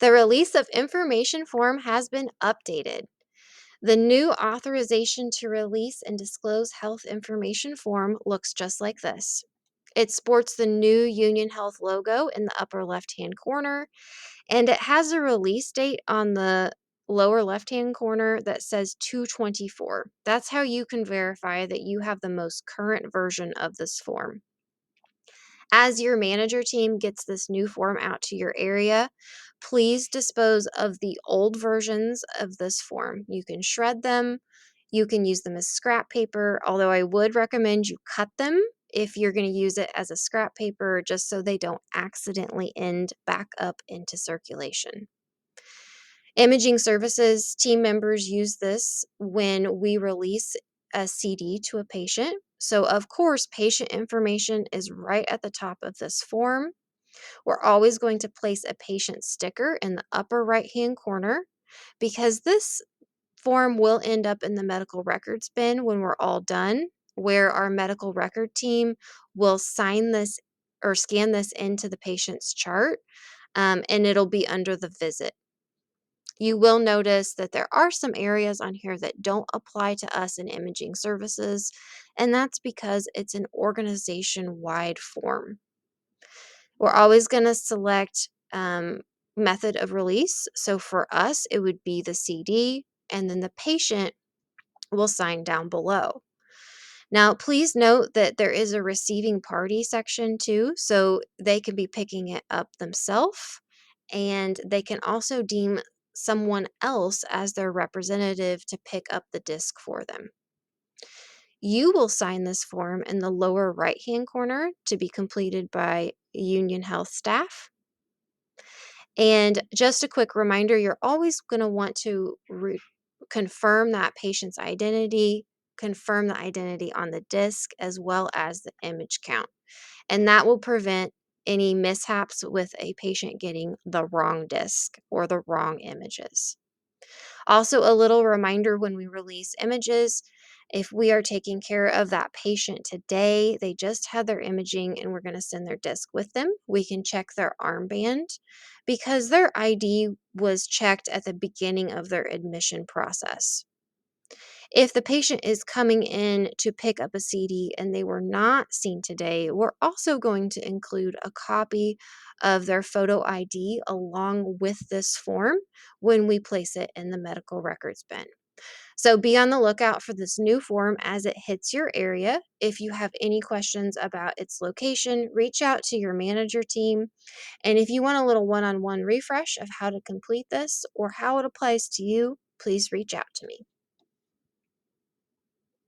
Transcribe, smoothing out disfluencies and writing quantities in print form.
The release of information form has been updated. The new authorization to release and disclose health information form looks just like this. It sports the new Union Health logo in the upper left hand corner, and it has a release date on the lower left hand corner that says 224. That's how you can verify that you have the most current version of this form. As your manager team gets this new form out to your area, please dispose of the old versions of this form. You can shred them, you can use them as scrap paper, although I would recommend you cut them if you're going to use it as a scrap paper, just so they don't accidentally end back up into circulation. Imaging services team members use this when we release a CD to a patient. So, of course, patient information is right at the top of this form. We're always going to place a patient sticker in the upper right hand corner because this form will end up in the medical records bin when we're all done, where our medical record team will sign this or scan this into the patient's chart, and it'll be under the visit. You will notice that there are some areas on here that don't apply to us in imaging services, and that's because it's an organization wide form. We're always going to select method of release. So for us, it would be the CD, and then the patient will sign down below. Now, please note that there is a receiving party section too, so they can be picking it up themselves, and they can also deem someone else as their representative to pick up the disc for them. You will sign this form in the lower right hand corner to be completed by Union Health staff. And just a quick reminder, you're always going to want to confirm that patient's identity, confirm the identity on the disc, as well as the image count. And that will prevent any mishaps with a patient getting the wrong disc or the wrong images. Also, a little reminder when we release images, if we are taking care of that patient today, they just had their imaging and we're going to send their disc with them, we can check their armband because their ID was checked at the beginning of their admission process. If the patient is coming in to pick up a CD and they were not seen today, we're also going to include a copy of their photo ID along with this form when we place it in the medical records bin. So be on the lookout for this new form as it hits your area. If you have any questions about its location, reach out to your manager team. And if you want a little one on one refresh of how to complete this or how it applies to you, please reach out to me.